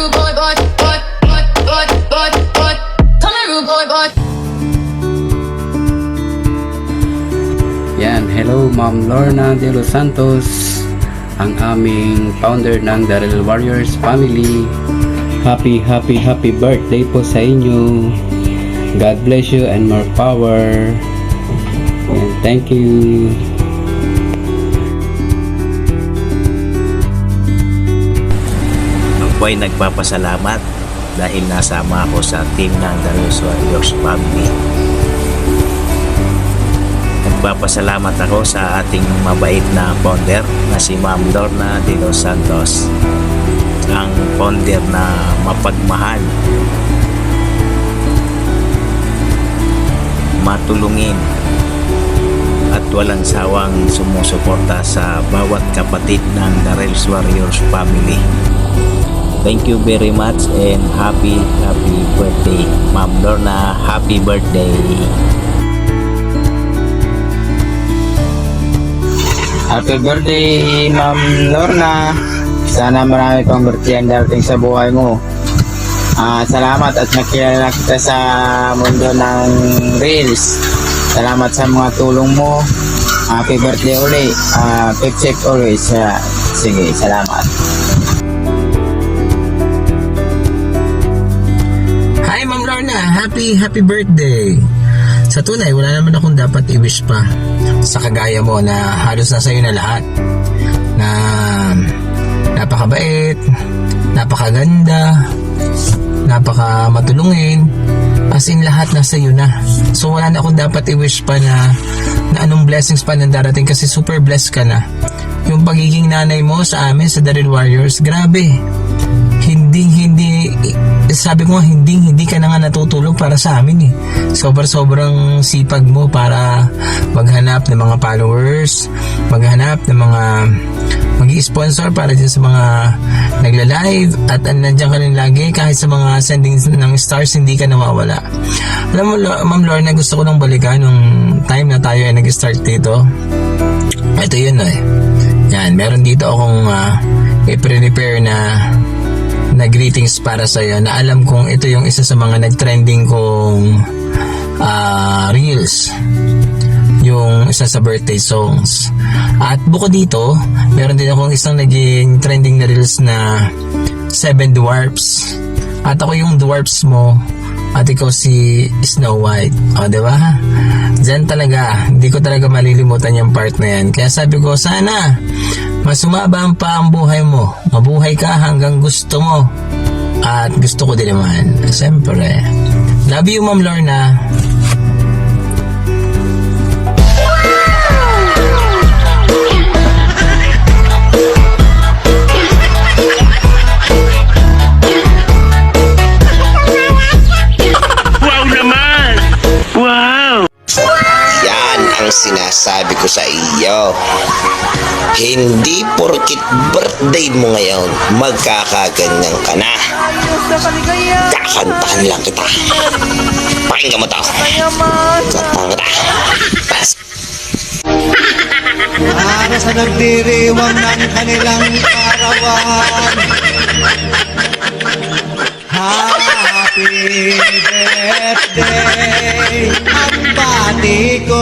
rude boy, boy, boy, boy, boy, boy, boy. Come here, rude boy, boy. Yan, hello Ma'am Lorna de los Santos, ang aming founder ng Daryl Warriors Family. Happy birthday po sa inyo. God bless you and more power. And thank you. Ako ay nagpapasalamat dahil nasama ako sa team ng Daryl Warriors Family. Nagpapasalamat ako sa ating mabait na founder na si Ma'am Lorna de los Santos, ang founder na mapagmahal, matulungin at walang sawang sumusuporta sa bawat kapatid ng Daryl Warriors Family. Thank you very much and happy birthday Ma'am Lorna. Happy birthday. Happy birthday, Ma'am Lorna. Sana marami pang birthday ang darating sa buhay mo. Salamat at nakilala kita sa mundo ng Reels. Salamat sa mga tulong mo. Happy birthday uli. Keep safe always. Sige, salamat. Hi Ma'am Lorna, happy birthday. Sa tunay, wala naman akong dapat i-wish pa. Sa kagaya mo na halos nasa iyo na lahat. Na napakabait, napakaganda, napakamatulungin. As in lahat nasa iyo na. So wala na akong dapat i-wish pa na anong blessings pa nang darating kasi super blessed ka na. Yung pagiging nanay mo sa amin sa Daryl Warriors, grabe. Hindi sabi ko nga hindi ka na nga natutulog para sa amin eh. Sobrang sipag mo para maghanap ng mga followers, maghanap ng mga mag-i-sponsor para din sa mga nagla-live at nandiyan ka rin lagi kahit sa mga sending ng stars hindi ka nawawala. Alam mo Ma'am Lorna, gusto ko lang balikan nung time na tayo ay nag-start dito. Ito yun eh. Yan, meron dito akong i-prepare na greetings para sa iyo na alam kong ito yung isa sa mga nag-trending kong reels, yung isa sa birthday songs. At bukod dito, meron din akong isang naging trending na reels na 7 dwarfs. At ako yung dwarfs mo at ikaw si Snow White. O, diba? Diyan talaga, hindi ko talaga malilimutan yung part na yan. Kaya sabi ko, sana mas sumaba pa ang buhay mo. Mabuhay ka hanggang gusto mo. At gusto ko din naman. Siyempre. Love you, Ma'am Lorna. Sinasabi ko sa iyo, hindi porkit birthday mo ngayon magkakaganyan ka na. Kakantahan lang kita. Pakinggan mo to. Kantahan kita. Para sa nagdiriwang ng kanilang karawan, happy birthday ang bati ko.